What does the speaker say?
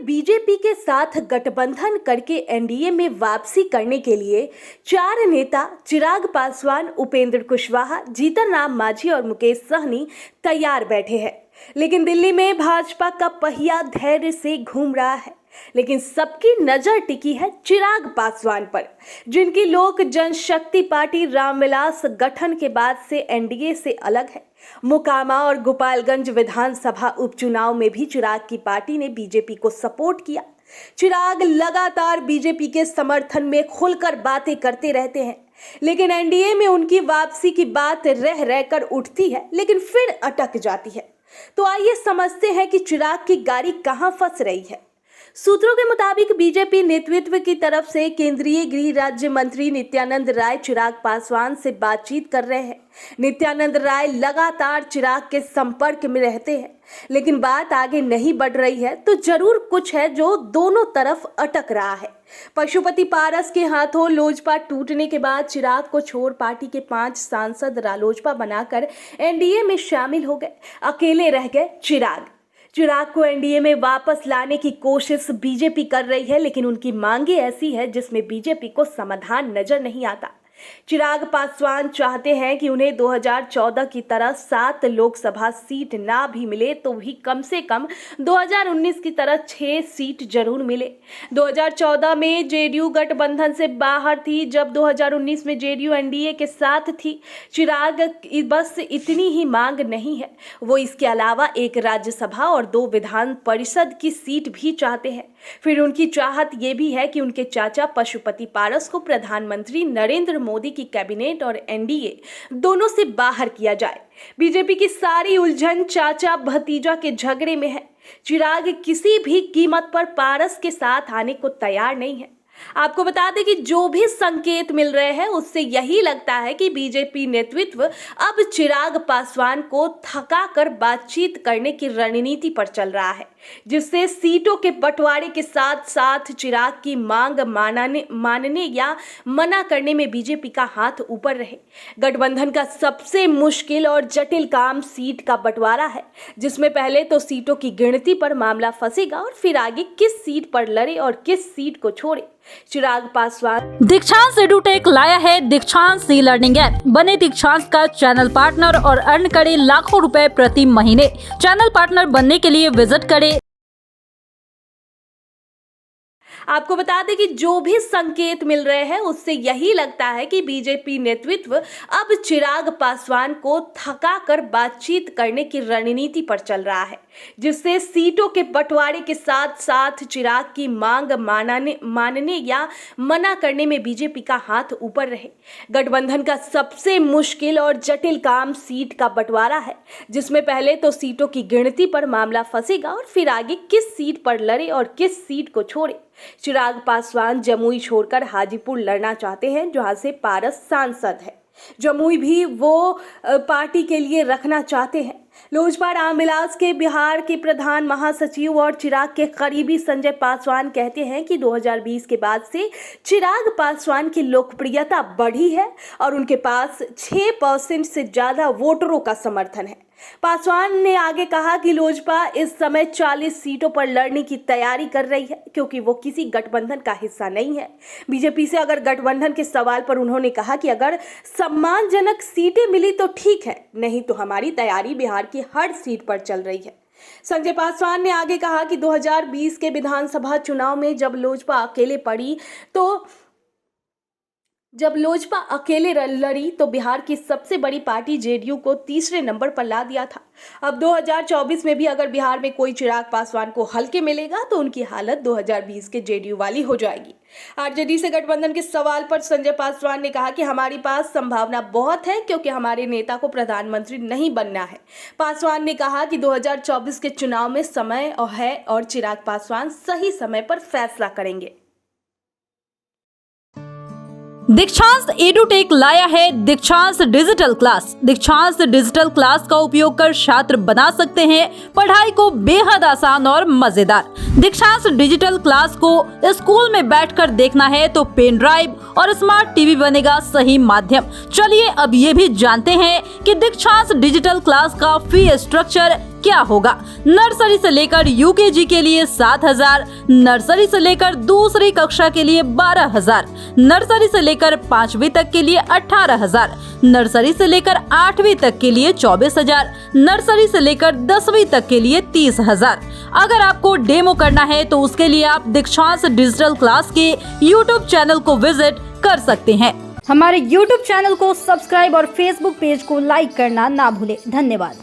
BJP के साथ गठबंधन करके एनडीए में वापसी करने के लिए चार नेता चिराग पासवान, उपेंद्र कुशवाहा, जीतन राम मांझी और मुकेश सहनी तैयार बैठे हैं। लेकिन दिल्ली में भाजपा का पहिया धैर्य से घूम रहा है, लेकिन सबकी नजर टिकी है चिराग पासवान पर, जिनकी लोक जनशक्ति पार्टी रामविलास गठन के बाद से एनडीए से अलग है। मोकामा और गोपालगंज विधानसभा उपचुनाव में भी चिराग की पार्टी ने बीजेपी को सपोर्ट किया। चिराग लगातार बीजेपी के समर्थन में खुलकर बातें करते रहते हैं, लेकिन एनडीए में उनकी वापसी की बात रह रहकर उठती है, लेकिन फिर अटक जाती है। तो आइए समझते हैं कि चिराग की गाड़ी कहां फंस रही है। सूत्रों के मुताबिक बीजेपी नेतृत्व की तरफ से केंद्रीय गृह राज्य मंत्री नित्यानंद राय चिराग पासवान से बातचीत कर रहे हैं। नित्यानंद राय लगातार चिराग के संपर्क में रहते हैं, लेकिन बात आगे नहीं बढ़ रही है, तो जरूर कुछ है जो दोनों तरफ अटक रहा है। पशुपति पारस के हाथों लोजपा टूटने के बाद चिराग को छोड़ पार्टी के 5 सांसद रालोजपा बनाकर एनडीए में शामिल हो गए। अकेले रह गए चिराग को एनडीए में वापस लाने की कोशिश बीजेपी कर रही है, लेकिन उनकी मांगे ऐसी है जिसमें बीजेपी को समाधान नजर नहीं आता। चिराग पासवान चाहते हैं कि उन्हें 2014 की तरह 7 लोकसभा सीट ना भी मिले तो भी कम से कम 2019 की तरह 6 सीट जरूर मिले। 2014 में जेडीयू गठबंधन से बाहर थी, जब 2019 में जेडीयू एनडीए के साथ थी। चिराग बस इतनी ही मांग नहीं है, वो इसके अलावा एक राज्यसभा और 2 विधान परिषद की सीट भी चाहते हैं। फिर उनकी चाहत ये भी है कि उनके चाचा पशुपति पारस को प्रधानमंत्री नरेंद्र मोदी की कैबिनेट और एनडीए दोनों से बाहर किया जाए। बीजेपी की सारी उलझन चाचा भतीजा के झगड़े में है। चिराग किसी भी कीमत पर पारस के साथ आने को तैयार नहीं है। आपको बता दें कि जो भी संकेत मिल रहे हैं उससे यही लगता है कि बीजेपी नेतृत्व अब चिराग पासवान को थका कर बातचीत करने की रणनीति पर चल रहा है, जिससे सीटों के बंटवारे के साथ साथ चिराग की मांग मानने या मना करने में बीजेपी का हाथ ऊपर रहे। गठबंधन का सबसे मुश्किल और जटिल काम सीट का बंटवारा है, जिसमें पहले तो सीटों की गिनती पर मामला फंसेगा और फिर आगे किस सीट पर लड़े और किस सीट को छोड़े। चिराग पासवान दीक्षांत एडुटेक लाया है दीक्षांत सी लर्निंग ऐप। बने दीक्षांत का चैनल पार्टनर और अर्न करें लाखों रुपए प्रति महीने। चैनल पार्टनर बनने के लिए विजिट करें। आपको बता दें कि जो भी संकेत मिल रहे हैं उससे यही लगता है कि बीजेपी नेतृत्व अब चिराग पासवान को थका कर बातचीत करने की रणनीति पर चल रहा है, जिससे सीटों के बंटवारे के साथ साथ चिराग की मांग मानने या मना करने में बीजेपी का हाथ ऊपर रहे। गठबंधन का सबसे मुश्किल और जटिल काम सीट का बंटवारा है, जिसमें पहले तो सीटों की गिनती पर मामला फंसेगा और फिर आगे किस सीट पर लड़े और किस सीट को छोड़े। चिराग पासवान जमुई छोड़कर हाजीपुर लड़ना चाहते हैं, जहां से पारस सांसद है। जमुई भी वो पार्टी के लिए रखना चाहते हैं। लोजपा रामविलास के बिहार के प्रधान महासचिव और चिराग के करीबी संजय पासवान कहते हैं कि 2020 के बाद से चिराग पासवान की लोकप्रियता बढ़ी है और उनके पास 6% से ज्यादा वोटरों का समर्थन है। पासवान ने आगे कहा कि लोजपा इस समय 40 सीटों पर लड़ने की तैयारी कर रही है, क्योंकि वो किसी गठबंधन का हिस्सा नहीं है। बीजेपी से अगर गठबंधन के सवाल पर उन्होंने कहा कि अगर सम्मानजनक सीटें मिली तो ठीक है, नहीं तो हमारी तैयारी बिहार की हर सीट पर चल रही है। संजय पासवान ने आगे कहा कि 2020 के विधानसभा चुनाव में जब लोजपा अकेले लड़ी तो बिहार की सबसे बड़ी पार्टी जेडीयू को तीसरे नंबर पर ला दिया था। अब 2024 में भी अगर बिहार में कोई चिराग पासवान को हल्के मिलेगा तो उनकी हालत 2020 के जेडीयू वाली हो जाएगी। आरजेडी से गठबंधन के सवाल पर संजय पासवान ने कहा कि हमारे पास संभावना बहुत है, क्योंकि हमारे नेता को प्रधानमंत्री नहीं बनना है। पासवान ने कहा कि 2024 के चुनाव में समय है और चिराग पासवान सही समय पर फैसला करेंगे। दीक्षांत एडुटेक लाया है दीक्षांत डिजिटल क्लास। दीक्षांत डिजिटल क्लास का उपयोग कर छात्र बना सकते हैं पढ़ाई को बेहद आसान और मजेदार। दीक्षांत डिजिटल क्लास को स्कूल में बैठकर देखना है तो पेन ड्राइव और स्मार्ट टीवी बनेगा सही माध्यम। चलिए अब ये भी जानते हैं कि दीक्षांत डिजिटल क्लास का फी स्ट्रक्चर क्या होगा। नर्सरी से लेकर यूकेजी के लिए 7,000, नर्सरी से लेकर दूसरी कक्षा के लिए 12,000, नर्सरी से लेकर 5वीं तक के लिए 18,000, नर्सरी से लेकर 8वीं तक के लिए 24,000, नर्सरी से लेकर 10वीं तक के लिए 30,000। अगर आपको डेमो करना है तो उसके लिए आप दीक्षांत डिजिटल क्लास के YouTube चैनल को विजिट कर सकते हैं। हमारे YouTube चैनल को सब्सक्राइब और Facebook पेज को लाइक करना ना भूलें। धन्यवाद।